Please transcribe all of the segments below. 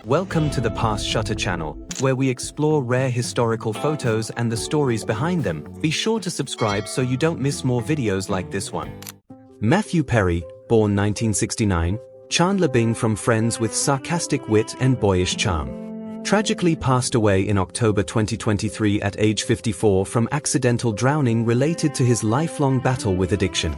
Welcome to the Past Shutter channel, where we explore rare historical photos and the stories behind them. Be sure to subscribe so you don't miss more videos like this one. Matthew Perry, born 1969, Chandler Bing from Friends with sarcastic wit and boyish charm. Tragically passed away in October 2023 at age 54 from accidental drowning related to his lifelong battle with addiction.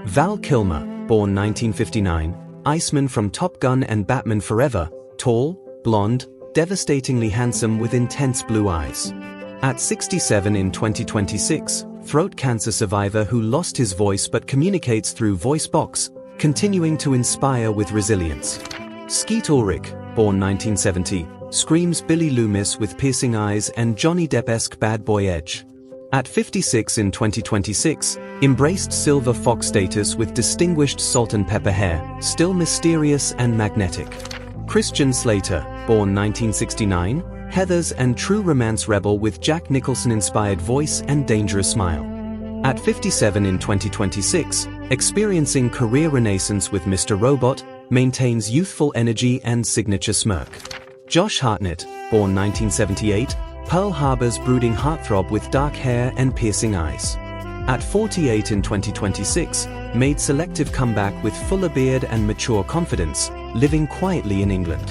Val Kilmer, born 1959, Iceman from Top Gun and Batman Forever, tall, blonde, devastatingly handsome with intense blue eyes. At 67 in 2026, throat cancer survivor who lost his voice but communicates through voice box, continuing to inspire with resilience. Skeet Ulrich, born 1970, screams Billy Loomis with piercing eyes and Johnny Depp-esque bad boy edge. At 56 in 2026, embraced silver fox status with distinguished salt and pepper hair, still mysterious and magnetic. Christian Slater, born 1969, Heathers and true romance rebel with Jack Nicholson-inspired voice and dangerous smile. At 57 in 2026, experiencing career renaissance with Mr. Robot, maintains youthful energy and signature smirk. Josh Hartnett, born 1978, Pearl Harbor's brooding heartthrob with dark hair and piercing eyes. At 48 in 2026, made selective comeback with fuller beard and mature confidence, living quietly in England.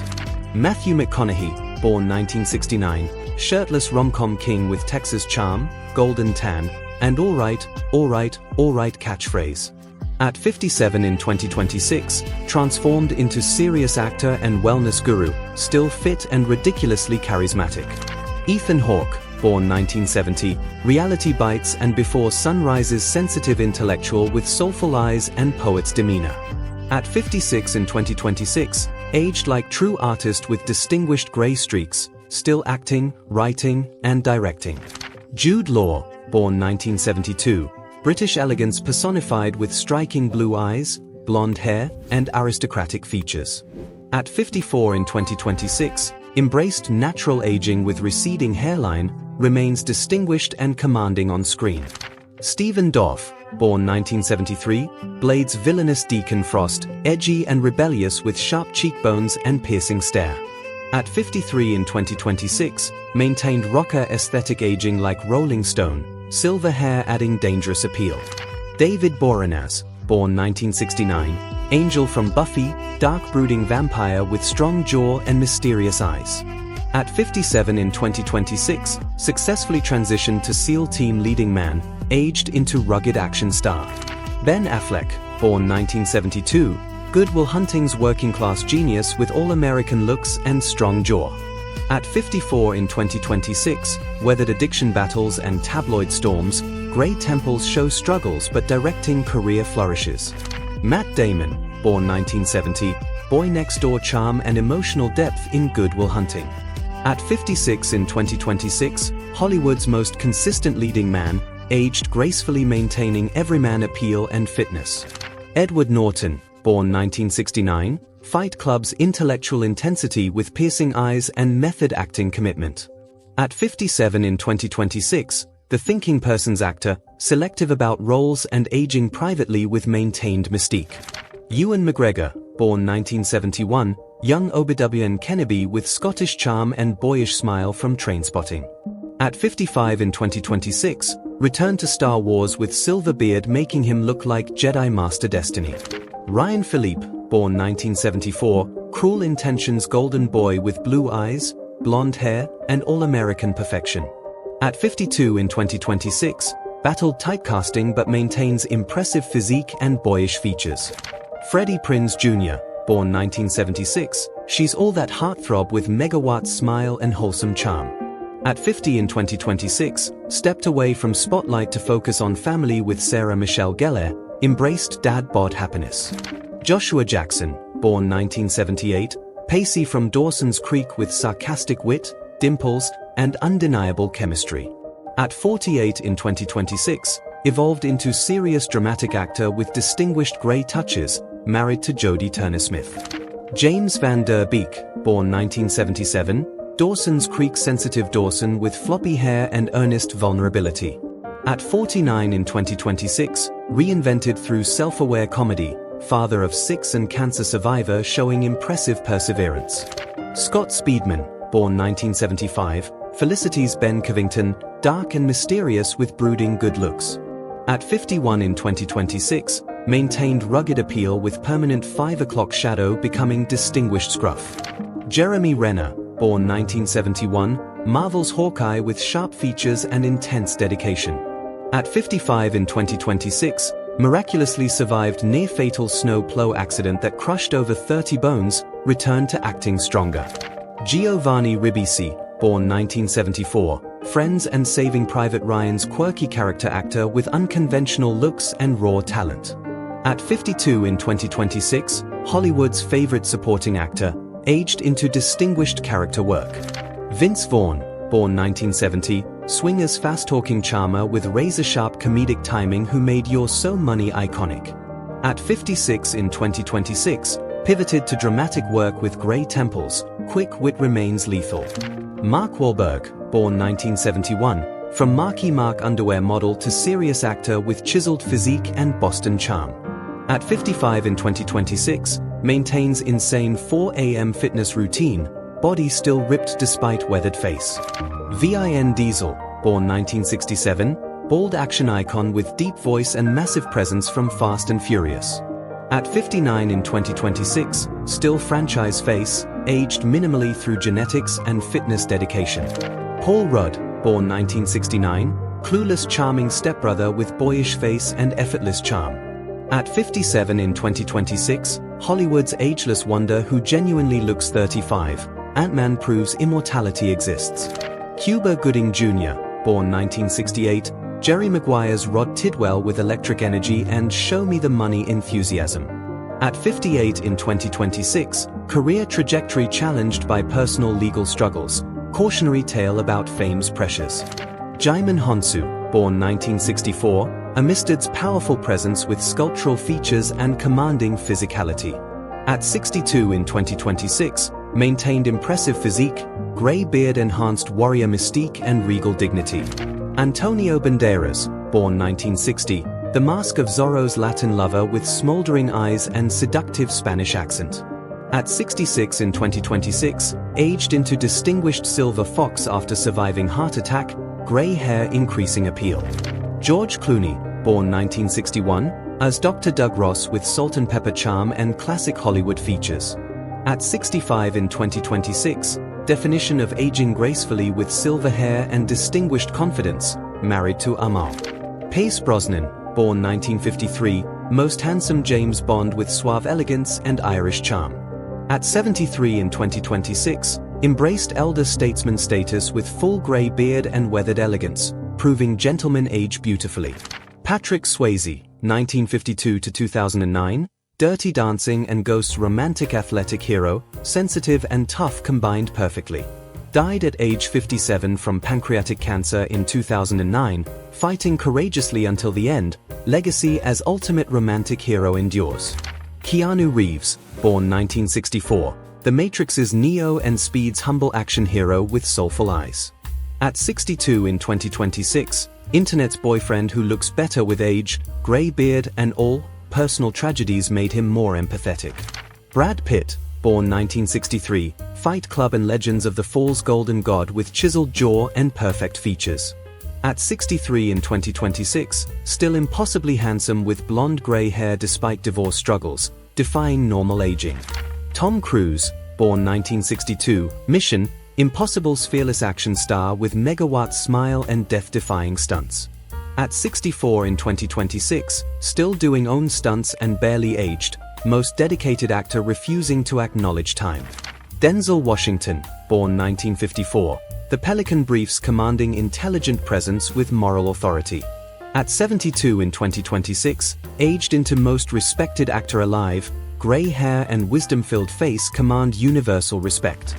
Matthew McConaughey, born 1969, shirtless rom-com king with Texas charm, golden tan, and all right catchphrase. At 57 in 2026, transformed into serious actor and wellness guru, still fit and ridiculously charismatic. Ethan Hawke, born 1970, reality bites and before sunrise's sensitive intellectual with soulful eyes and poet's demeanor. At 56 in 2026, aged like true artist with distinguished gray streaks, still acting, writing, and directing. Jude Law, born 1972, British elegance personified with striking blue eyes, blonde hair, and aristocratic features. At 54 in 2026, embraced natural aging with receding hairline, remains distinguished and commanding on screen. Stephen Dorff, born 1973, Blade's villainous Deacon Frost, edgy and rebellious with sharp cheekbones and piercing stare. At 53 in 2026, maintained rocker aesthetic aging like Rolling Stone, silver hair adding dangerous appeal. David Boreanaz, born 1969, Angel from Buffy, dark brooding vampire with strong jaw and mysterious eyes. At 57 in 2026, successfully transitioned to SEAL Team leading man, aged into rugged action star. Ben Affleck, born 1972, Good Will Hunting's working-class genius with all-American looks and strong jaw. At 54 in 2026, weathered addiction battles and tabloid storms, Grey Temples show struggles but directing career flourishes. Matt Damon, born 1970, boy next door charm and emotional depth in Good Will Hunting. At 56 in 2026, Hollywood's most consistent leading man, aged gracefully maintaining everyman appeal and fitness. Edward Norton, born 1969, Fight Club's intellectual intensity with piercing eyes and method acting commitment. At 57 in 2026, the thinking person's actor, selective about roles and aging privately with maintained mystique. Ewan McGregor, born 1971, young Obidiah Kenobi with Scottish charm and boyish smile from Trainspotting. At 55 in 2026, returned to Star Wars with silver beard making him look like Jedi Master Destiny. Ryan Philippe, born 1974, Cruel Intentions golden boy with blue eyes, blonde hair, and all-American perfection. At 52 in 2026, battled typecasting but maintains impressive physique and boyish features. Freddie Prinze Jr., born 1976, she's all that heartthrob with megawatt smile and wholesome charm. At 50 in 2026, stepped away from spotlight to focus on family with Sarah Michelle Gellar, embraced dad bod happiness. Joshua Jackson, born 1978, pacey from Dawson's Creek with sarcastic wit, dimples, and undeniable chemistry. At 48 in 2026, evolved into serious dramatic actor with distinguished grey touches, married to Jodie Turner-Smith. James Van Der Beek, born 1977, Dawson's Creek sensitive Dawson with floppy hair and earnest vulnerability. At 49 in 2026, reinvented through self-aware comedy, father of 6 and cancer survivor showing impressive perseverance. Scott Speedman, born 1975, Felicity's Ben Covington, dark and mysterious with brooding good looks. At 51 in 2026, maintained rugged appeal with permanent 5 o'clock shadow becoming distinguished scruff. Jeremy Renner, born 1971, Marvel's Hawkeye with sharp features and intense dedication. At 55 in 2026, miraculously survived near-fatal snow plow accident that crushed over 30 bones, returned to acting stronger. Giovanni Ribisi, born 1974, Friends and Saving Private Ryan's quirky character actor with unconventional looks and raw talent. At 52 in 2026, Hollywood's favorite supporting actor, aged into distinguished character work. Vince Vaughn, born 1970, swinger's fast-talking charmer with razor-sharp comedic timing who made You're So Money iconic. At 56 in 2026, pivoted to dramatic work with gray temples, quick wit remains lethal. Mark Wahlberg, born 1971, from Marky Mark underwear model to serious actor with chiseled physique and Boston charm. At 55 in 2026, maintains insane 4 a.m. fitness routine, body still ripped despite weathered face. Vin Diesel, born 1967, bold action icon with deep voice and massive presence from Fast and Furious. At 59 in 2026, still franchise face, aged minimally through genetics and fitness dedication. Paul Rudd, born 1969, clueless charming stepbrother with boyish face and effortless charm. At 57 in 2026, Hollywood's ageless wonder who genuinely looks 35, Ant-Man proves immortality exists. Cuba Gooding Jr., born 1968, Jerry Maguire's Rod Tidwell with electric energy and show me the money enthusiasm. At 58 in 2026, career trajectory challenged by personal legal struggles, cautionary tale about fame's pressures. Jaimin Honsu, born 1964, Amistad's powerful presence with sculptural features and commanding physicality. At 62 in 2026, maintained impressive physique, gray beard enhanced warrior mystique and regal dignity. Antonio Banderas, born 1960, the mask of Zorro's Latin lover with smoldering eyes and seductive Spanish accent. At 66 in 2026, aged into distinguished silver fox after surviving heart attack, gray hair increasing appeal. George Clooney, born 1961, as Dr. Doug Ross with salt and pepper charm and classic Hollywood features. At 65 in 2026, definition of aging gracefully with silver hair and distinguished confidence, married to Amal. Pierce Brosnan, born 1953, most handsome James Bond with suave elegance and Irish charm. At 73 in 2026, embraced elder statesman status with full grey beard and weathered elegance, proving gentleman age beautifully. Patrick Swayze, 1952 to 2009, Dirty Dancing and Ghost's romantic athletic hero, sensitive and tough combined perfectly. Died at age 57 from pancreatic cancer in 2009, fighting courageously until the end, legacy as ultimate romantic hero endures. Keanu Reeves, born 1964, The Matrix's Neo and Speed's humble action hero with soulful eyes. At 62 in 2026, internet's boyfriend who looks better with age, grey beard and all, personal tragedies made him more empathetic. Brad Pitt, born 1963, Fight Club and Legends of the Fall's golden god with chiseled jaw and perfect features. At 63 in 2026, still impossibly handsome with blonde grey hair despite divorce struggles, defying normal aging. Tom Cruise, born 1962, Mission, Impossible's fearless action star with megawatt smile and death-defying stunts. At 64 in 2026, still doing own stunts and barely aged, most dedicated actor refusing to acknowledge time. Denzel Washington, born 1954, The Pelican Brief's commanding intelligent presence with moral authority. At 72 in 2026, aged into most respected actor alive, grey hair and wisdom-filled face command universal respect.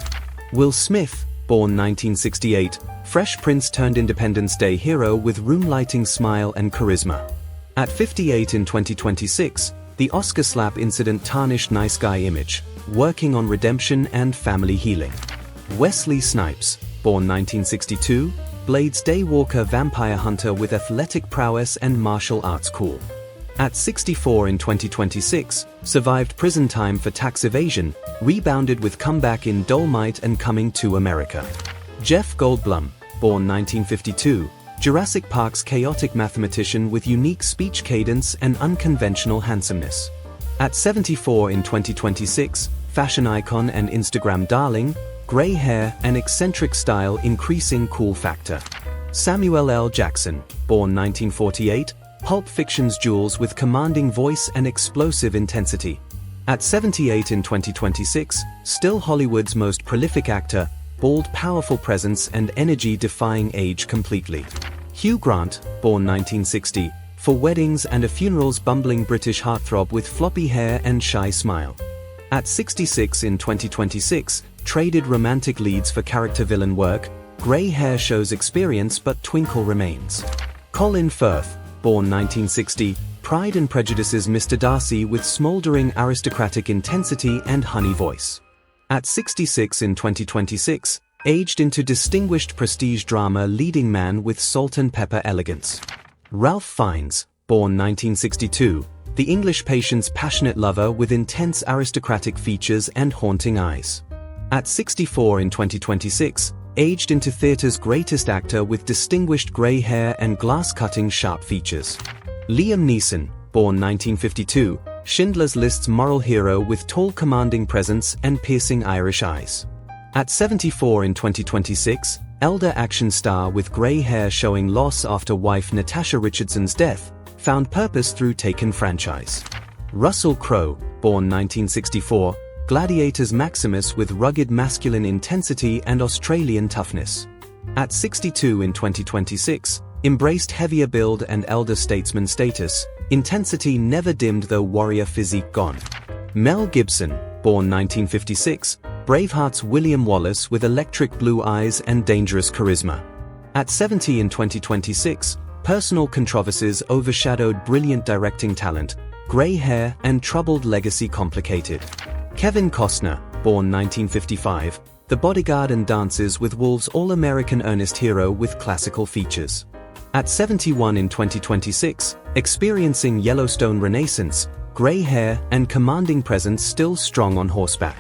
Will Smith, born 1968, Fresh Prince turned Independence Day hero with room-lighting smile and charisma. At 58 in 2026, the Oscar slap incident tarnished nice guy image, working on redemption and family healing. Wesley Snipes, born 1962, Blade's daywalker vampire hunter with athletic prowess and martial arts cool. At 64 in 2026, survived prison time for tax evasion, rebounded with comeback in Dolomite and Coming to America. Jeff Goldblum, born 1952, Jurassic Park's chaotic mathematician with unique speech cadence and unconventional handsomeness. At 74 in 2026, fashion icon and Instagram darling, gray hair and eccentric style increasing cool factor. Samuel L. Jackson, born 1948, Pulp Fiction's Jules with commanding voice and explosive intensity. At 78 in 2026, still Hollywood's most prolific actor, bold powerful presence and energy defying age completely. Hugh Grant, born 1960, for weddings and a funeral's bumbling British heartthrob with floppy hair and shy smile. At 66 in 2026, traded romantic leads for character villain work, grey hair shows experience but twinkle remains. Colin Firth, born 1960, Pride and Prejudice's Mr. Darcy with smoldering aristocratic intensity and honey voice. At 66 in 2026, aged into distinguished prestige drama leading man with salt and pepper elegance. Ralph Fiennes, born 1962, the English patient's passionate lover with intense aristocratic features and haunting eyes. At 64 in 2026, aged into theater's greatest actor with distinguished grey hair and glass-cutting sharp features. Liam Neeson, born 1952, Schindler's List's moral hero with tall commanding presence and piercing Irish eyes. At 74 in 2026, elder action star with grey hair showing loss after wife Natasha Richardson's death, found purpose through Taken franchise. Russell Crowe, born 1964, Gladiator's Maximus with rugged masculine intensity and Australian toughness. At 62 in 2026, embraced heavier build and elder statesman status, intensity never dimmed though warrior physique gone. Mel Gibson, born 1956, Braveheart's William Wallace with electric blue eyes and dangerous charisma. At 70 in 2026, personal controversies overshadowed brilliant directing talent, grey hair and troubled legacy complicated. Kevin Costner, born 1955, The Bodyguard and Dances with Wolves all-American earnest hero with classical features. At 71 in 2026, experiencing Yellowstone renaissance, grey hair and commanding presence still strong on horseback.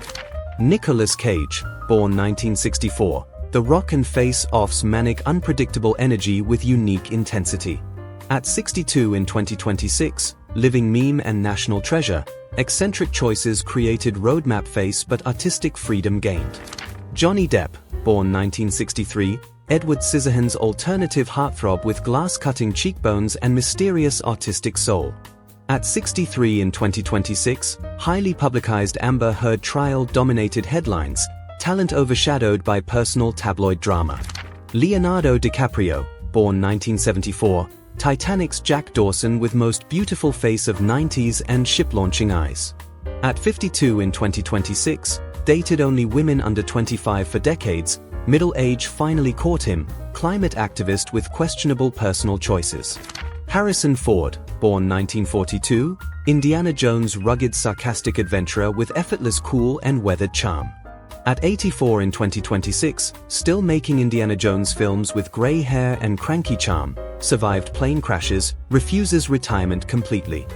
Nicolas Cage, born 1964, The Rock and Face Off's manic unpredictable energy with unique intensity. At 62 in 2026, living meme and national treasure, eccentric choices created roadmap face but artistic freedom gained. Johnny Depp, born 1963, Edward Scissorhands' alternative heartthrob with glass-cutting cheekbones and mysterious artistic soul. At 63 in 2026, highly publicized Amber Heard trial dominated headlines, talent overshadowed by personal tabloid drama. Leonardo DiCaprio, born 1974, Titanic's Jack Dawson with most beautiful face of 90s and ship-launching eyes. At 52 in 2026, dated only women under 25 for decades, middle age finally caught him, climate activist with questionable personal choices. Harrison Ford, born 1942, Indiana Jones' rugged sarcastic adventurer with effortless cool and weathered charm. At 84 in 2026, still making Indiana Jones films with grey hair and cranky charm, survived plane crashes, refuses retirement completely.